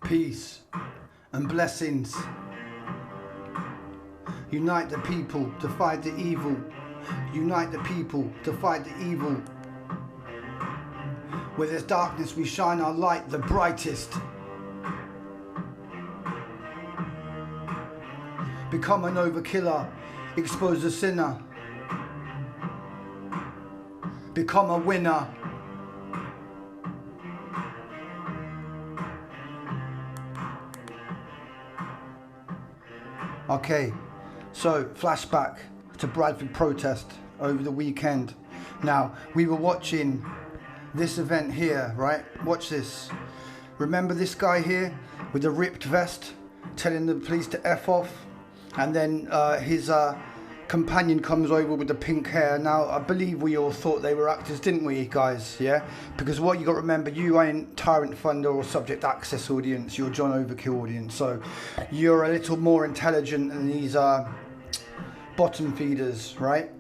peace and blessings. Unite the people to fight the evil. Unite the people to fight the evil. Where there's darkness, we shine our light, the brightest. Become an overkiller, expose the sinner. Become a winner. Okay, so flashback to Bradford protest over the weekend. Now, we were watching this event here, right? Watch this. Remember this guy here with the ripped vest telling the police to F off? And then his companion comes over with the pink hair. Now, I believe we all thought they were actors, didn't we, guys? Yeah? Because what you got to remember, you ain't Tyrant Funder or Subject Access audience. You're John Overkill audience. So you're a little more intelligent than these bottom feeders, right?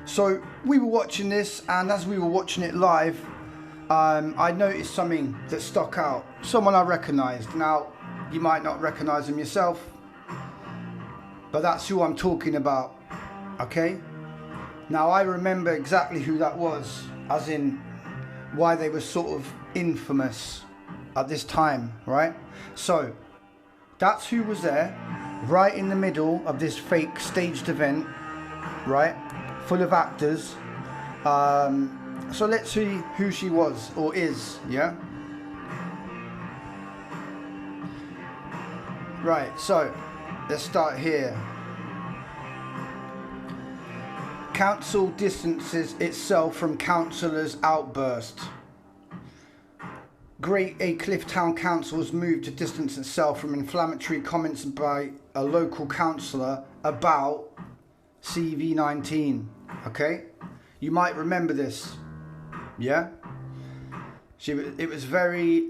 So we were watching this, and as we were watching it live, I noticed something that stuck out. Someone I recognised. Now, you might not recognise him yourself, but that's who I'm talking about, okay? Now, I remember exactly who that was, as in why they were sort of infamous at this time, right? So, that's who was there, right in the middle of this fake staged event, right? Full of actors. So let's see who she was, or is, yeah? Right, so let's start here. Council distances itself from councillors' outburst. Great Aycliffe Town Council has moved to distance itself from inflammatory comments by a local councillor about CV19. Okay? You might remember this. Yeah? It was very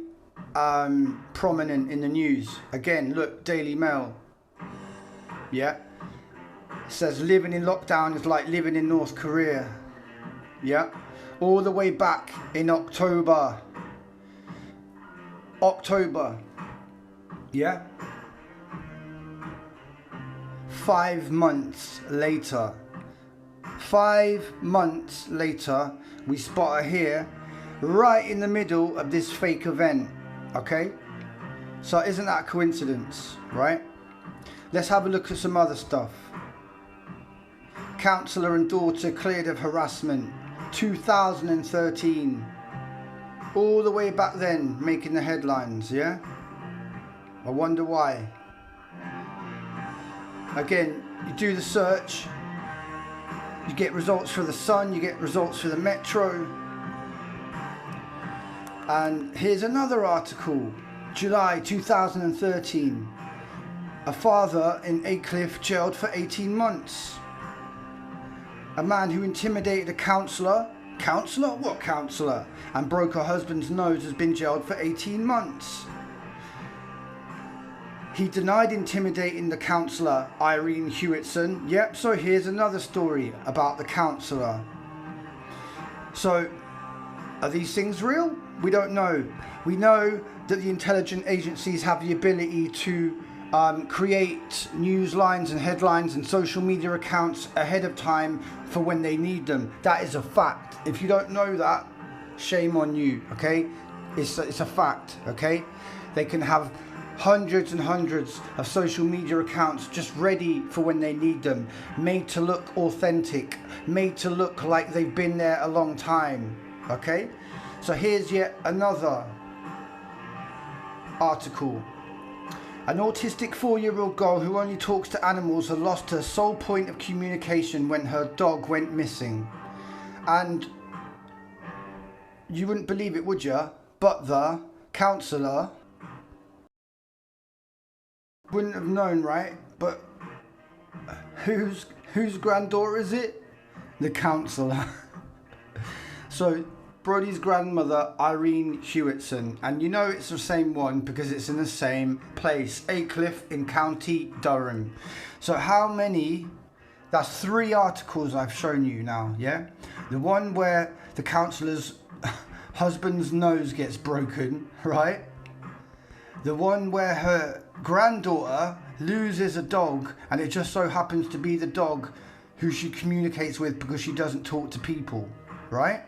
prominent in the news. Again, look, Daily Mail. Yeah? It says living in lockdown is like living in North Korea. Yeah? All the way back in October. Yeah? 5 months later. 5 months later, we spot her here, right in the middle of this fake event. Okay? So isn't that a coincidence, right? Let's have a look at some other stuff. Councillor and daughter cleared of harassment. 2013. All the way back then, making the headlines, yeah? I wonder why. Again, you do the search. You get results for the Sun, you get results for the Metro. And here's another article. July 2013. A father in Aycliffe jailed for 18 months. A man who intimidated a councillor. Councillor? What councillor? And broke her husband's nose has been jailed for 18 months. He denied intimidating the councillor, Irene Hewitson. Yep, so here's another story about the councillor. So, are these things real? We don't know. We know that the intelligence agencies have the ability to create news lines and headlines and social media accounts ahead of time for when they need them. That is a fact. If you don't know that, shame on you, okay? It's a fact, okay? They can have hundreds and hundreds of social media accounts just ready for when they need them, made to look authentic, made to look like they've been there a long time, okay? So here's yet another article. An autistic 4-year-old girl who only talks to animals had lost her sole point of communication when her dog went missing. And you wouldn't believe it, would you? But the councillor wouldn't have known, right? But whose granddaughter is it? The councillor. So Brody's grandmother, Irene Hewitson, and you know it's the same one because it's in the same place, Aycliffe in County Durham. So how many? That's 3 articles I've shown you now, yeah? The one where the councillor's husband's nose gets broken, right? The one where her granddaughter loses a dog, and it just so happens to be the dog who she communicates with because she doesn't talk to people, right?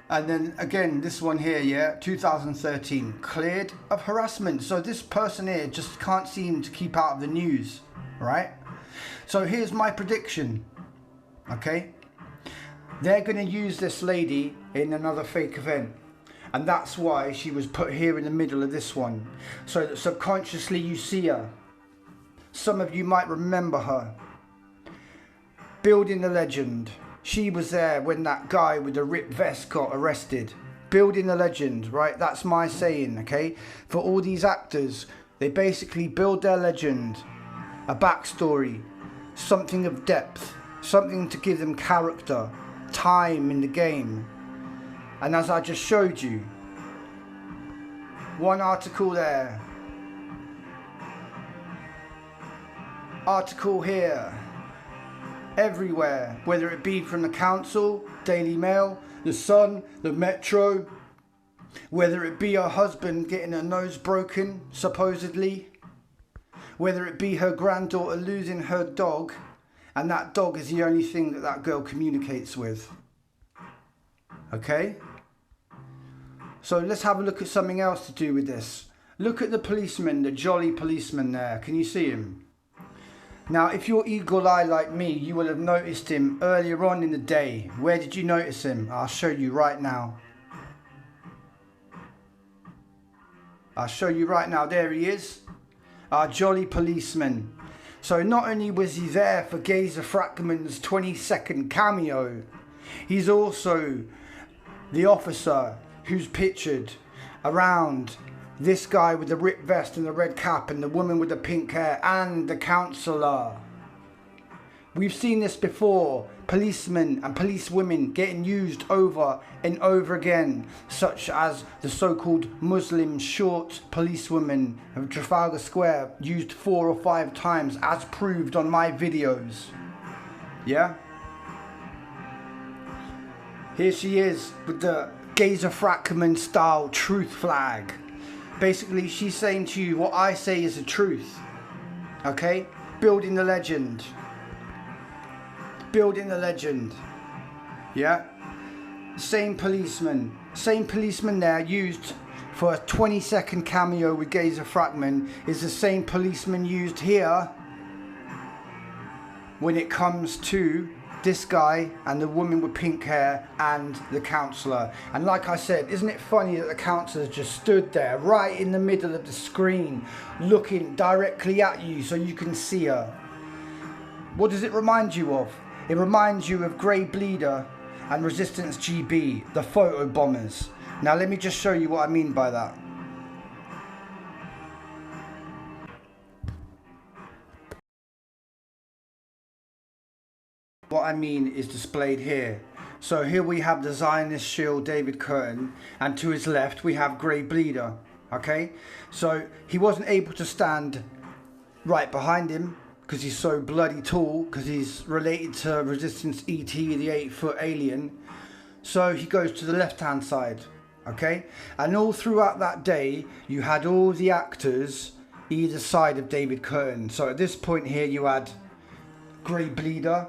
And then again, this one here, yeah, 2013, cleared of harassment. So this person here just can't seem to keep out of the news, right? So here's my prediction, okay? They're going to use this lady in another fake event. And that's why she was put here in the middle of this one. So that subconsciously you see her. Some of you might remember her. Building the legend. She was there when that guy with the ripped vest got arrested. Building the legend, right? That's my saying, okay? For all these actors, they basically build their legend. A backstory. Something of depth. Something to give them character. Time in the game. And as I just showed you, one article there. Article here. Everywhere, whether it be from the council, Daily Mail, the Sun, the Metro, whether it be her husband getting her nose broken, supposedly, whether it be her granddaughter losing her dog, and that dog is the only thing that that girl communicates with. Okay? So let's have a look at something else to do with this. Look at the policeman, the jolly policeman there. Can you see him? Now, if you're eagle eye like me, you will have noticed him earlier on in the day. Where did you notice him? I'll show you right now. I'll show you right now. There he is. Our jolly policeman. So not only was he there for Gazer Frackman's 20-second cameo, he's also the officer who's pictured around this guy with the ripped vest and the red cap and the woman with the pink hair and the councillor. We've seen this before. Policemen and policewomen getting used over and over again, such as the so-called Muslim short policewoman of Trafalgar Square, used 4 or 5 times as proved on my videos. Yeah? Here she is with the Gazer Frackman style truth flag. Basically, she's saying to you what I say is the truth. Okay? Building the legend. Building the legend. Yeah? Same policeman. Same policeman there used for a 20-second cameo with Gazer Frackman is the same policeman used here when it comes to this guy and the woman with pink hair and the councillor. And like I said, isn't it funny that the councillor just stood there right in the middle of the screen looking directly at you so you can see her? What does it remind you of? It reminds you of Grey Bleeder and Resistance GB, the photo bombers. Now let me just show you what I mean by that. What I mean is displayed here. So here we have the Zionist shield David Curtin, and to his left we have Grey Bleeder. Okay, so he wasn't able to stand right behind him because he's so bloody tall, because he's related to Resistance ET, the 8-foot alien. So he goes to the left hand side. Okay, and all throughout that day you had all the actors either side of David Curtin. So at this point here you had Grey Bleeder,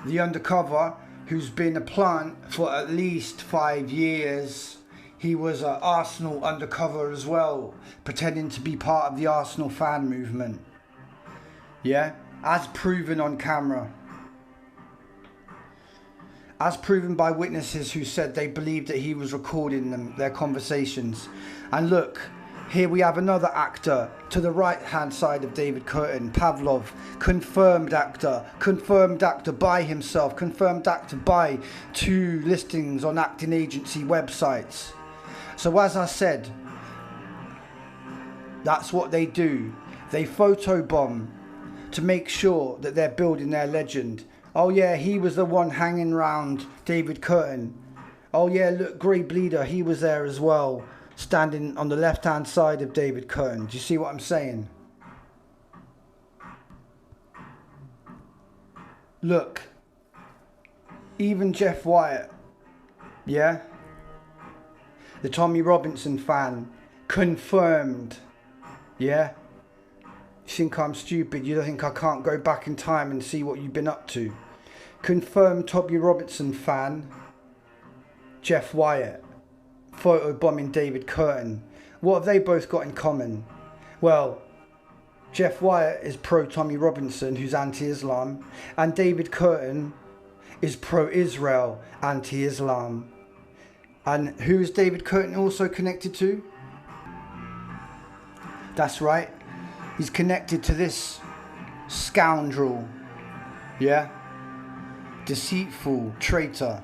the undercover, who's been a plant for at least 5 years. He was an Arsenal undercover as well, pretending to be part of the Arsenal fan movement. Yeah, as proven on camera. As proven by witnesses who said they believed that he was recording them, their conversations. And look, here we have another actor to the right hand side of David Curtin, Pavlov, confirmed actor by himself, confirmed actor by 2 listings on acting agency websites. So as I said, that's what they do. They photobomb to make sure that they're building their legend. Oh yeah, he was the one hanging around David Curtin. Oh yeah, look, Grey Bleeder, he was there as well, standing on the left hand side of David Curtin. Do you see what I'm saying? Look, even Jeff Wyatt, yeah? the Tommy Robinson fan, confirmed. Yeah? You think I'm stupid? You don't think I can't go back in time and see what you've been up to? Confirmed Tommy Robinson fan, Jeff Wyatt, photobombing David Curtin. What have they both got in common? Well, Jeff Wyatt is pro-Tommy Robinson, who's anti-Islam, and David Curtin is pro-Israel, anti-Islam. And who is David Curtin also connected to? That's right, he's connected to this scoundrel, yeah? Deceitful, traitor,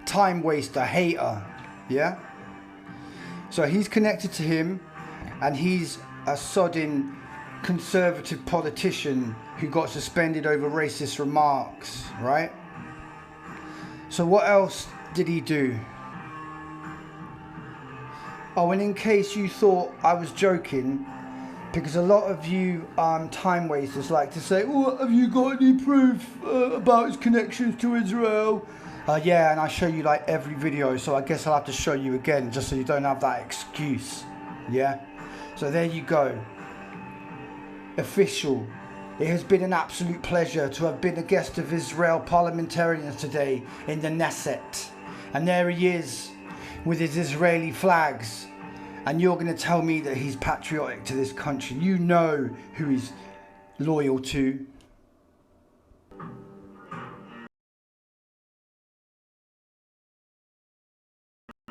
time waster, hater, yeah? So he's connected to him, and he's a sodden conservative politician who got suspended over racist remarks, right? So what else did he do? Oh, and in case you thought I was joking, because a lot of you time wasters like to say, oh, have you got any proof about his connections to Israel? Yeah, and I show you like every video, so I guess I'll have to show you again just so you don't have that excuse, yeah? So there you go. Official. It has been an absolute pleasure to have been a guest of Israel parliamentarians today in the Knesset. And there he is with his Israeli flags. And you're going to tell me that he's patriotic to this country. You know who he's loyal to.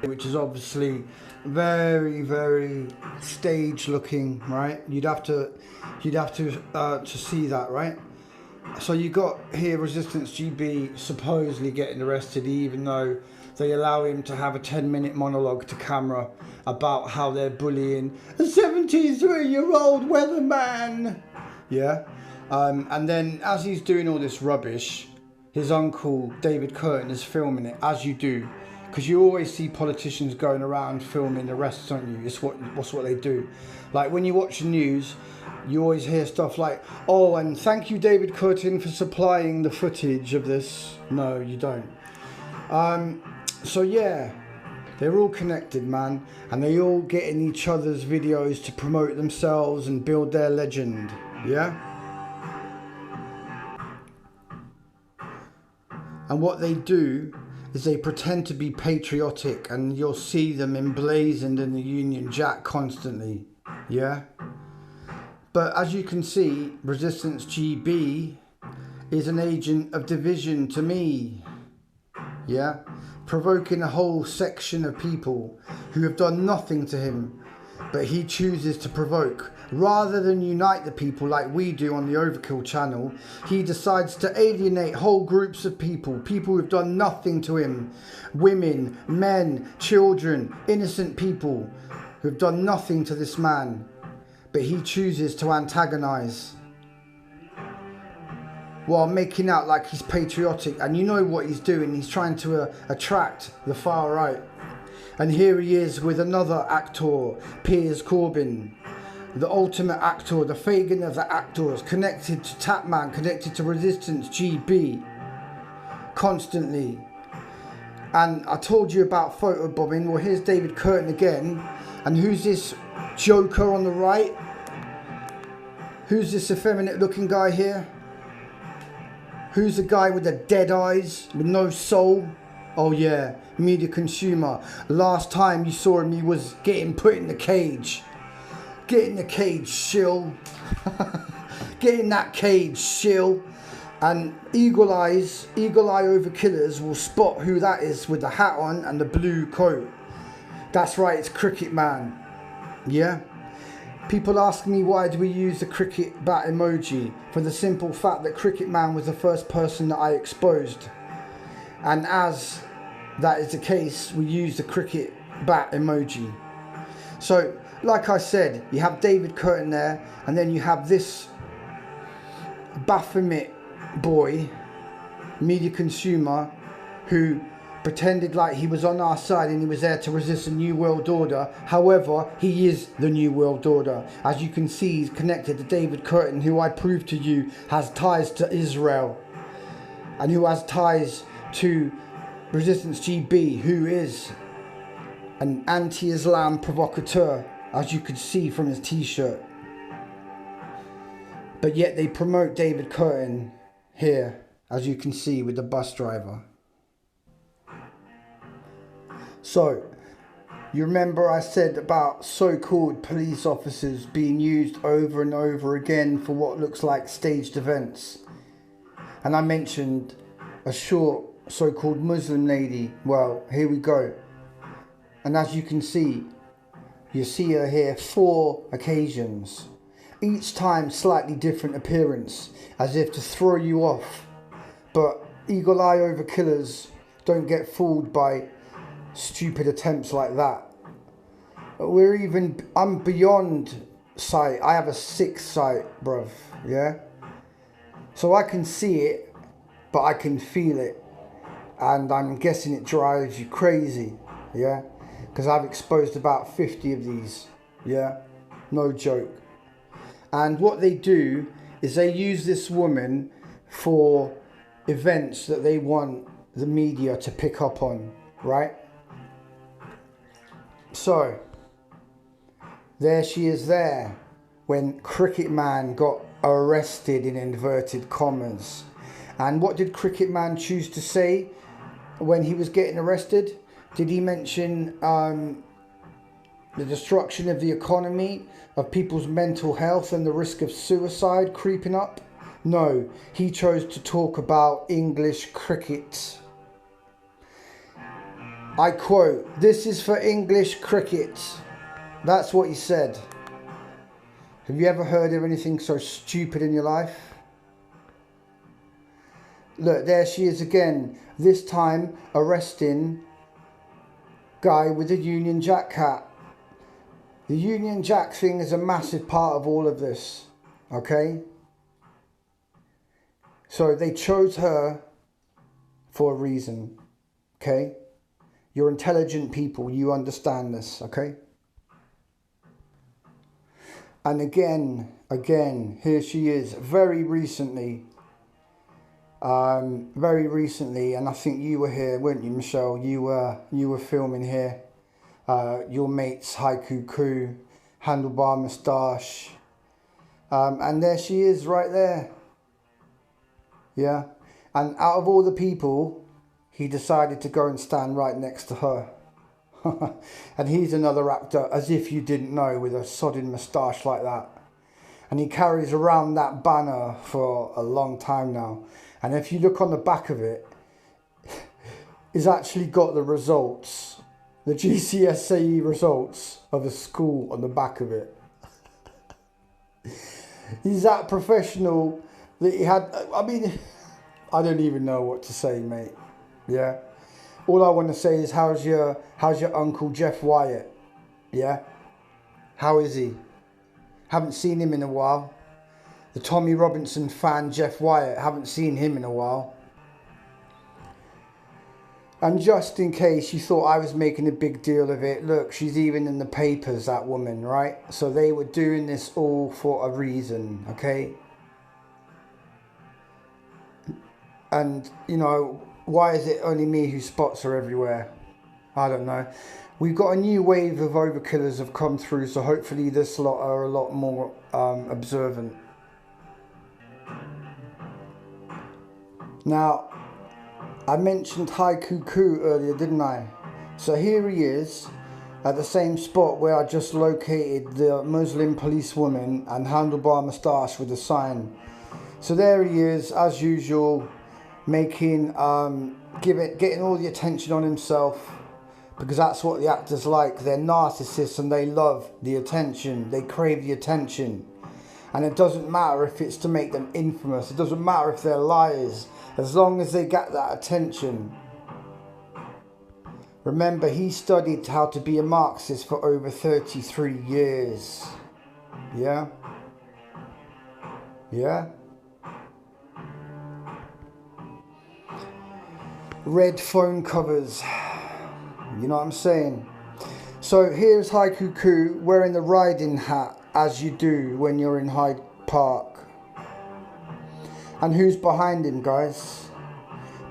Which is obviously very, very stage looking, right? You'd have to see that, right? So you got here Resistance GB supposedly getting arrested, even though they allow him to have a 10-minute monologue to camera about how they're bullying a 73-year-old weatherman. Yeah. And then as he's doing all this rubbish, his uncle David Curtin is filming it, as you do. Because you always see politicians going around filming arrests, don't you? It's what they do. Like when you watch the news, you always hear stuff like, oh, and thank you David Curtin for supplying the footage of this. No, you don't. So yeah, they're all connected, man. And they all get in each other's videos to promote themselves and build their legend. Yeah? And what they do is they pretend to be patriotic, and you'll see them emblazoned in the Union Jack constantly, yeah? But as you can see, Resistance GB is an agent of division to me, yeah? Provoking a whole section of people who have done nothing to him, but he chooses to provoke. Rather than unite the people like we do on the Overkill channel, he decides to alienate whole groups of people who've done nothing to him. Women, men, children, innocent people who've done nothing to this man, but he chooses to antagonize while making out like he's patriotic. And you know what he's doing, he's trying to attract the far right. And here he is with another actor, Piers Corbyn, the ultimate actor, the Fagin of the actors, connected to Tapman, connected to Resistance GB, constantly. And I told you about photobombing. Well, here's David Curtin again. And who's this joker on the right? Who's this effeminate looking guy here? Who's the guy with the dead eyes, with no soul? Oh yeah, media consumer. Last time you saw him, he was getting put in the cage. Get in the cage, shill. Get in that cage, shill. And Eagle Eye Overkillers will spot who that is with the hat on and the blue coat. That's right, it's Cricket Man. Yeah? People ask me why do we use the cricket bat emoji, for the simple fact that Cricket Man was the first person that I exposed. And as that is the case, we use the cricket bat emoji. So, like I said, you have David Curtin there, and then you have this Baphomet boy, media consumer, who pretended like he was on our side and he was there to resist the New World Order. However, he is the New World Order. As you can see, he's connected to David Curtin, who I proved to you has ties to Israel, and who has ties to Resistance GB, who is an anti-Islam provocateur, as you could see from his t-shirt. But yet they promote David Curtin here, as you can see with the bus driver. So, you remember I said about so-called police officers being used over and over again for what looks like staged events. And I mentioned a short so-called Muslim lady. Well, here we go. And as you can see, you see her here 4 occasions. Each time slightly different appearance, as if to throw you off. But eagle eye overkillers don't get fooled by stupid attempts like that. I'm beyond sight. I have a 6th sight, bruv, yeah? So I can see it, but I can feel it. And I'm guessing it drives you crazy, yeah? Because I've exposed about 50 of these, yeah? No joke. And what they do is they use this woman for events that they want the media to pick up on, right? So, there she is there when Cricket Man got arrested in inverted commas. And what did Cricket Man choose to say when he was getting arrested? Did he mention the destruction of the economy, of people's mental health and the risk of suicide creeping up? No, he chose to talk about English cricket. I quote, "This is for English cricket." That's what he said. Have you ever heard of anything so stupid in your life? Look, there she is again, this time arresting guy with a Union Jack hat. The Union Jack thing is a massive part of all of this, okay? So they chose her for a reason, okay? You're intelligent people, you understand this, okay? And again, here she is, very recently, and I think you were here, weren't you, Michelle? You were filming here. Your mates, Haiku Ku, Handlebar Moustache, and there she is right there. Yeah, and out of all the people, he decided to go and stand right next to her. And he's another actor, as if you didn't know, with a sodden moustache like that. And he carries around that banner for a long time now. And if you look on the back of it, it's actually got the results, the GCSE results of a school on the back of it. He's that professional that he had. I mean, I don't even know what to say, mate. Yeah. All I want to say is, how's your uncle Jeff Wyatt? Yeah. How is he? Haven't seen him in a while. The Tommy Robinson fan Jeff Wyatt, haven't seen him in a while. And just in case you thought I was making a big deal of it, look, she's even in the papers, that woman, right? So they were doing this all for a reason, okay? And, you know, why is it only me who spots her everywhere? I don't know. We've got a new wave of overkillers have come through, so hopefully this lot are a lot more observant. Now, I mentioned Haiku Ku earlier, didn't I? So here he is at the same spot where I just located the Muslim policewoman and Handlebar Moustache with a sign. So there he is, as usual, making, getting all the attention on himself, because that's what the actors like. They're narcissists and they love the attention. They crave the attention. And it doesn't matter if it's to make them infamous. It doesn't matter if they're liars, as long as they get that attention. Remember, he studied how to be a Marxist for over 33 years. Yeah? Yeah? Red phone covers. You know what I'm saying? So here's Haiku Ku wearing the riding hat, as you do when you're in Hyde Park. And who's behind him, guys?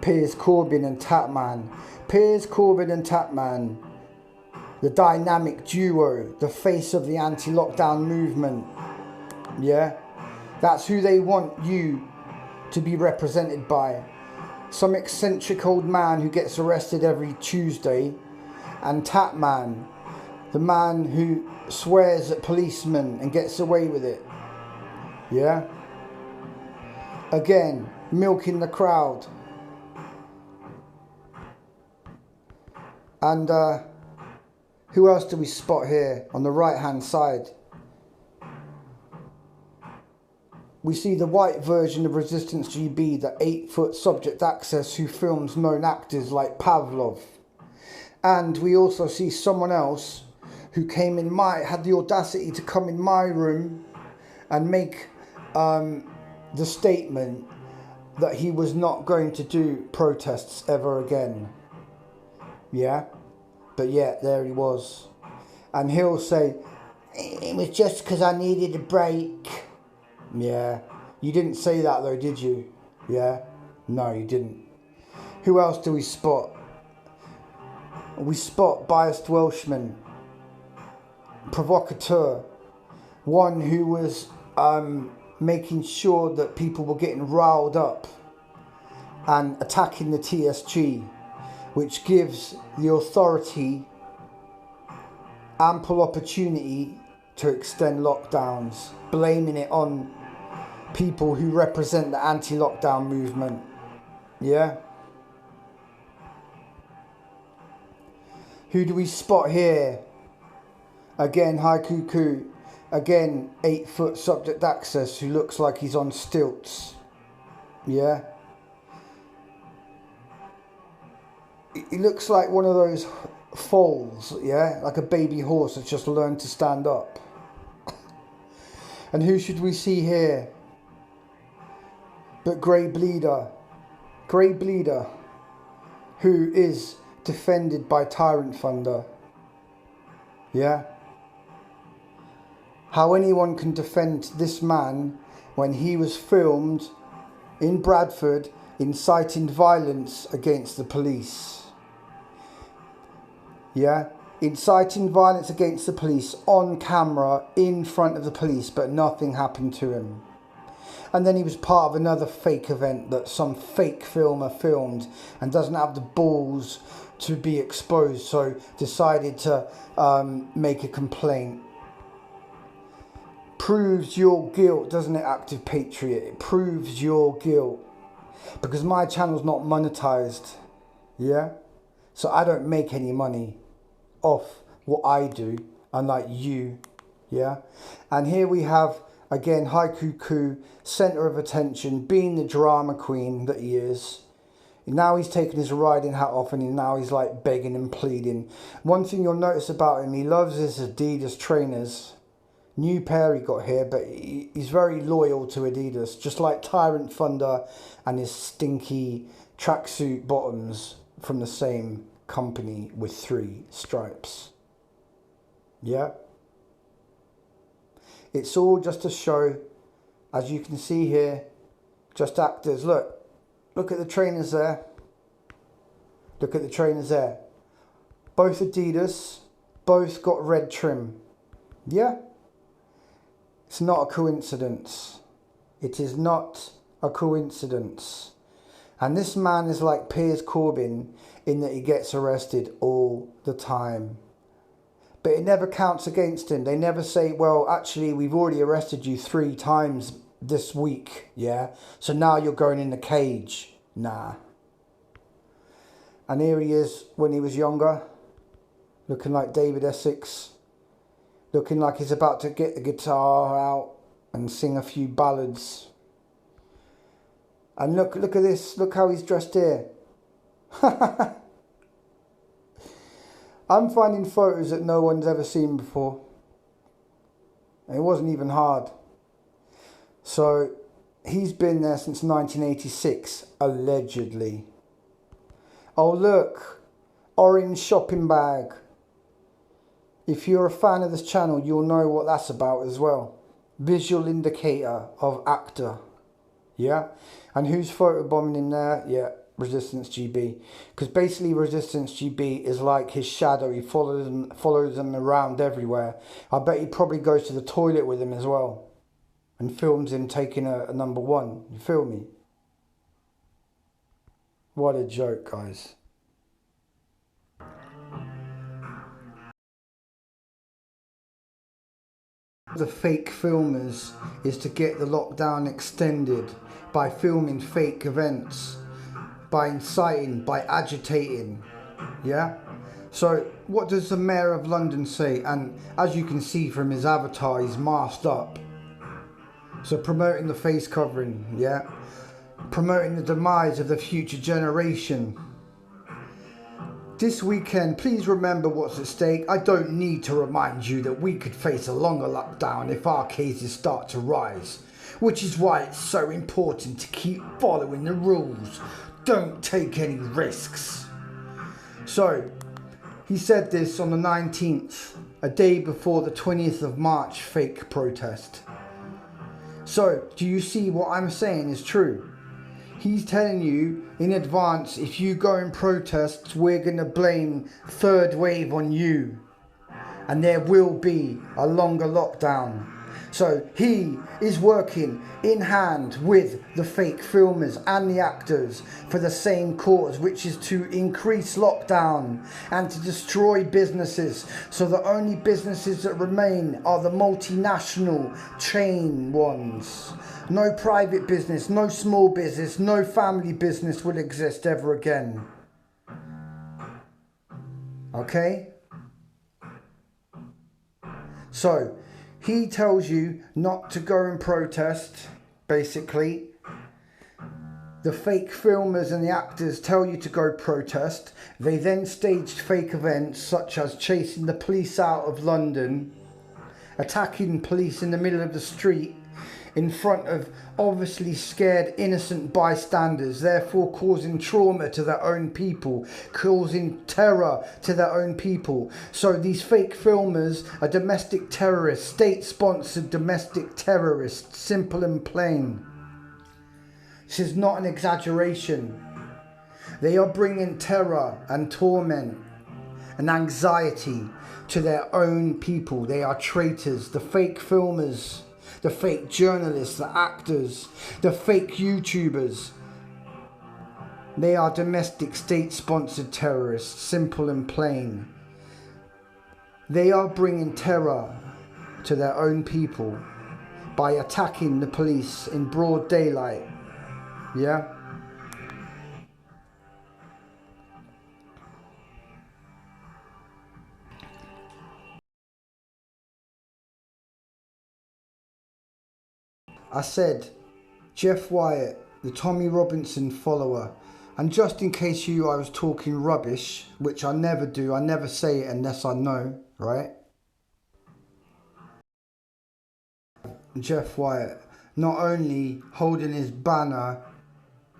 Piers Corbyn and Tatman. Piers Corbyn and Tatman. the dynamic duo, the face of the anti-lockdown movement. Yeah, that's who they want you to be represented by. Some eccentric old man who gets arrested every Tuesday, and Tap Man, the man who swears at policemen and gets away with it. Yeah, again, milking the crowd. And who else do we spot here on the right hand side? We see the white version of Resistance GB, the 8-foot subject access who films known actors like Pavlov. And we also see someone else who had the audacity to come in my room and make the statement that he was not going to do protests ever again. Yeah, but yeah, there he was. And he'll say, it was just because I needed a break. Yeah, you didn't say that though, did you? Yeah, no, you didn't. Who else do we spot? We spot biased Welshman, provocateur, one who was making sure that people were getting riled up and attacking the TSG, which gives the authority ample opportunity to extend lockdowns, blaming it on people who represent the anti-lockdown movement. Yeah? Who do we spot here? Again, Hi Cuckoo. Again, 8-foot subject access who looks like he's on stilts. Yeah? He looks like one of those foals, yeah? Like a baby horse that's just learned to stand up. And who should we see here? But Grey Bleeder. Grey Bleeder, who is defended by Tyrant Thunder. Yeah? How anyone can defend this man when he was filmed in Bradford inciting violence against the police. Yeah? Inciting violence against the police on camera in front of the police, but nothing happened to him. And then he was part of another fake event that some fake filmer filmed and doesn't have the balls to be exposed, so decided to make a complaint. Proves your guilt, doesn't it, Active Patriot? It proves your guilt. Because my channel's not monetized. Yeah? So I don't make any money off what I do, unlike you. Yeah? And here we have, again, Hi Cuckoo, centre of attention, being the drama queen that he is. Now he's taken his riding hat off and now he's like begging and pleading. One thing you'll notice about him, he loves his Adidas trainers. New pair he got here, but he's very loyal to Adidas, just like Tyrant Thunder and his stinky tracksuit bottoms from the same company with 3 stripes. Yeah? It's all just a show, as you can see here, just actors. Look at the trainers there. Look at the trainers there. Both Adidas, both got red trim. Yeah? It's not a coincidence. It is not a coincidence. And this man is like Piers Corbyn in that he gets arrested all the time. But it never counts against him. They never say, well, actually, we've already arrested you 3 times this week, yeah? So now you're going in the cage. Nah. And here he is when he was younger, looking like David Essex. Looking like he's about to get the guitar out and sing a few ballads. And look at this. Look how he's dressed here. I'm finding photos that no one's ever seen before. And it wasn't even hard. So he's been there since 1986, allegedly. Oh look, orange shopping bag. If you're a fan of this channel, you'll know what that's about as well. Visual indicator of actor. Yeah? And who's photobombing him there? Yeah, Resistance GB, because basically Resistance GB is like his shadow. He follows them around everywhere. I bet he probably goes to the toilet with him as well and films him taking a number one. You feel me? What a joke, guys. The fake filmers is to get the lockdown extended by filming fake events, by inciting, by agitating, yeah? So what does the Mayor of London say? And as you can see from his avatar, he's masked up. So promoting the face covering, yeah? Promoting the demise of the future generation. This weekend, please remember what's at stake. I don't need to remind you that we could face a longer lockdown if our cases start to rise, which is why it's so important to keep following the rules. Don't take any risks. So, he said this on the 19th, a day before the 20th of March fake protest. So, do you see what I'm saying is true? He's telling you in advance, if you go in protests, we're going to blame third wave on you. And there will be a longer lockdown. So he is working in hand with the fake filmers and the actors for the same cause, which is to increase lockdown and to destroy businesses. So the only businesses that remain are the multinational chain ones. No private business, no small business, no family business will exist ever again. Okay? So, he tells you not to go and protest, basically. The fake filmers and the actors tell you to go protest. They then staged fake events such as chasing the police out of London, attacking police in the middle of the street, in front of obviously scared innocent bystanders, therefore causing trauma to their own people, causing terror to their own people. So these fake filmers are domestic terrorists, state-sponsored domestic terrorists, simple and plain. This is not an exaggeration. They are bringing terror and torment and anxiety to their own people. They are traitors, the fake filmers, the fake journalists, the actors, the fake YouTubers. They are domestic state-sponsored terrorists, simple and plain. They are bringing terror to their own people by attacking the police in broad daylight. Yeah? I said, Jeff Wyatt, the Tommy Robinson follower, and just in case I was talking rubbish, which I never do, I never say it unless I know, right? Jeff Wyatt, not only holding his banner,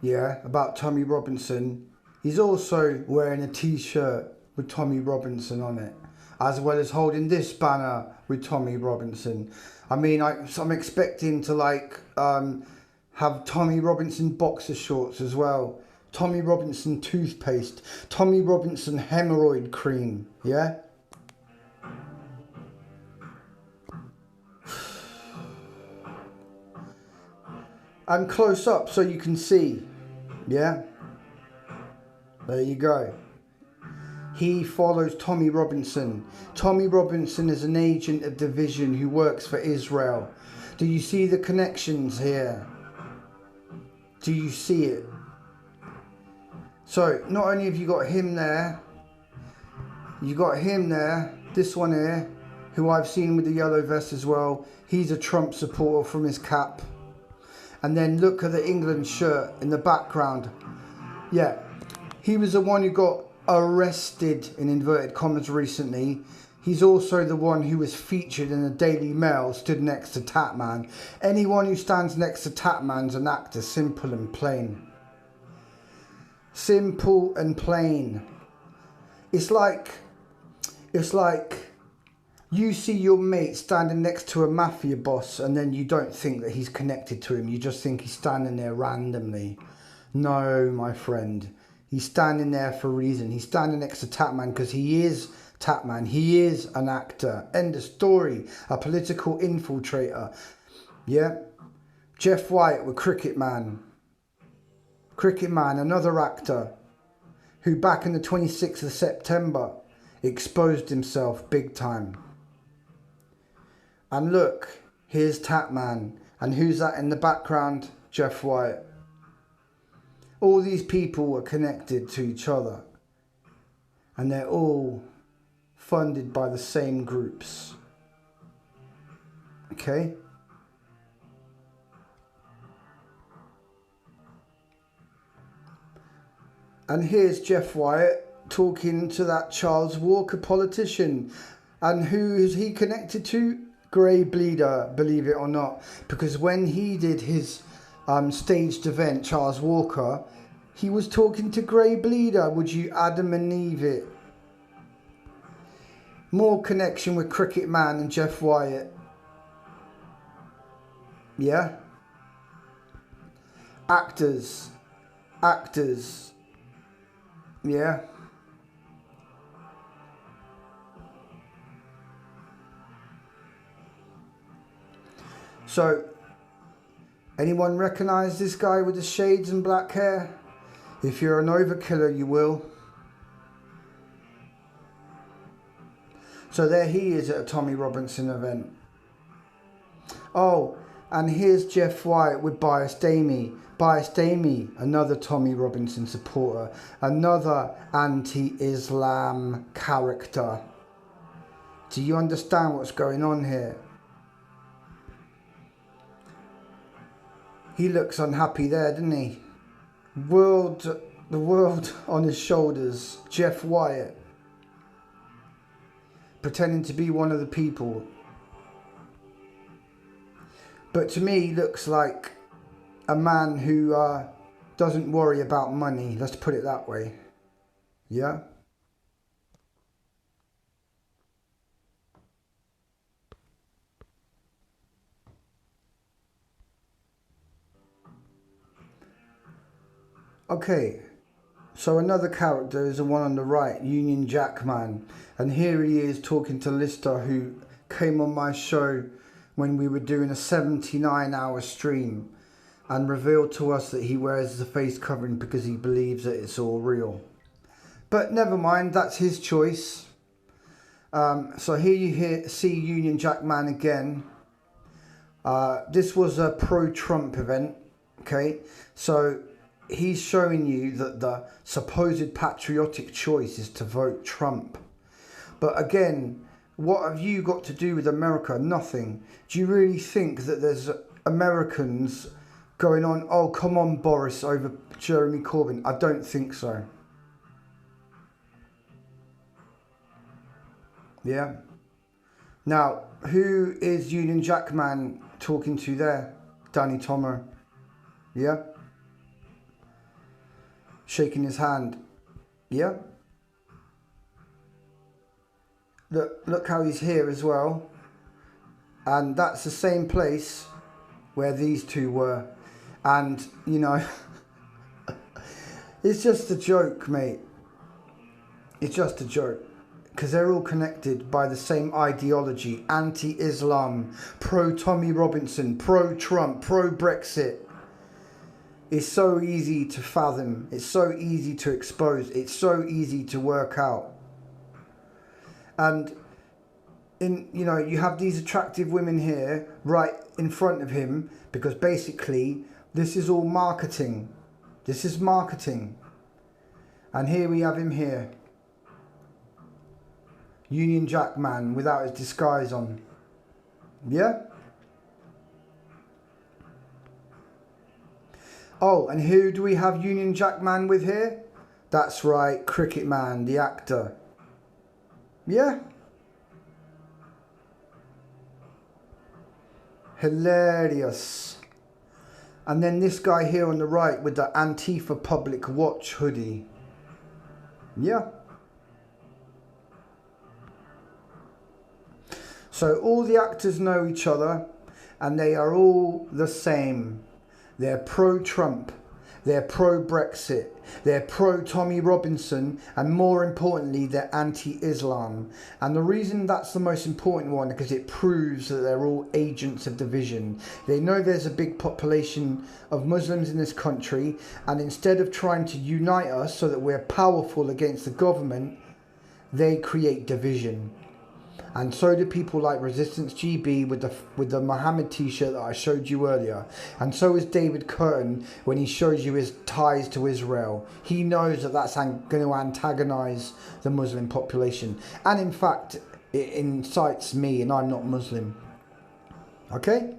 yeah, about Tommy Robinson, he's also wearing a t-shirt with Tommy Robinson on it, as well as holding this banner with Tommy Robinson. I mean, I'm expecting to have Tommy Robinson boxer shorts as well, Tommy Robinson toothpaste, Tommy Robinson hemorrhoid cream, yeah? And close up so you can see, yeah? There you go. He follows Tommy Robinson. Tommy Robinson is an agent of division who works for Israel. Do you see the connections here? Do you see it? So, not only have you got him there, you got him there, this one here, who I've seen with the yellow vest as well. He's a Trump supporter from his cap. And then look at the England shirt in the background. Yeah, he was the one who got arrested in inverted commas recently. He's also the one who was featured in the Daily Mail, stood next to Tatman. Anyone who stands next to Tatman's an actor, simple and plain. Simple and plain. It's like you see your mate standing next to a mafia boss and then you don't think that he's connected to him. You just think he's standing there randomly. No, my friend. He's standing there for a reason. He's standing next to Tapman because he is Tapman. He is an actor. End of story. A political infiltrator. Yeah. Jeff White with Cricket Man. Cricket Man, another actor who back in the 26th of September exposed himself big time. And look, here's Tapman. And who's that in the background? Jeff White. All these people are connected to each other. And they're all funded by the same groups. Okay? And here's Jeff Wyatt talking to that Charles Walker politician. And who is he connected to? Grey Bleeder, believe it or not. Because when he did his staged event, Charles Walker, he was talking to Grey Bleeder. Would you Adam and Eve it? More connection with Cricket Man and Jeff Wyatt. Yeah? Actors. Actors. Yeah? So, anyone recognise this guy with the shades and black hair? If you're an overkiller, you will. So there he is at a Tommy Robinson event. Oh, and here's Jeff White with Biased Amy. Biased Amy, another Tommy Robinson supporter. Another anti-Islam character. Do you understand what's going on here? He looks unhappy there, doesn't he? The world on his shoulders. Jeff Wyatt. Pretending to be one of the people. But to me, he looks like a man who doesn't worry about money. Let's put it that way. Yeah? Okay, so another character is the one on the right, Union Jack Man. And here he is talking to Lister, who came on my show when we were doing a 79-hour stream and revealed to us that he wears the face covering because he believes that it's all real. But never mind, that's his choice. So here you see Union Jack Man again. This was a pro-Trump event, okay? So he's showing you that the supposed patriotic choice is to vote Trump. But again, what have you got to do with America? Nothing. Do you really think that there's Americans going on, oh, come on, Boris, over Jeremy Corbyn? I don't think so. Yeah. Now, who is Union Jack Man talking to there? Danny Tomer. Yeah. Shaking his hand. Yeah. Look how he's here as well. And that's the same place where these two were. And, you know, it's just a joke, mate. It's just a joke. Because they're all connected by the same ideology. Anti-Islam, pro-Tommy Robinson, pro-Trump, pro-Brexit. It's so easy to fathom. It's so easy to expose. It's so easy to work out. And you have these attractive women here right in front of him because basically this is all marketing. This is marketing. And here we have him here. Union Jack Man without his disguise on. Yeah? Oh, and who do we have Union Jack Man with here? That's right, Cricket Man, the actor. Yeah? Hilarious. And then this guy here on the right with the Antifa Public Watch hoodie. Yeah? So all the actors know each other and they are all the same. They're pro-Trump. they're pro-Brexit, they're pro-Tommy Robinson, and more importantly, they're anti-Islam. And the reason that's the most important one, because it proves that they're all agents of division. They know there's a big population of Muslims in this country, and instead of trying to unite us so that we're powerful against the government, they create division. And so do people like Resistance GB with the Muhammad t-shirt that I showed you earlier. And so is David Curtin when he shows you his ties to Israel. He knows that that's going to antagonize the Muslim population. And in fact, it incites me, and I'm not Muslim. Okay?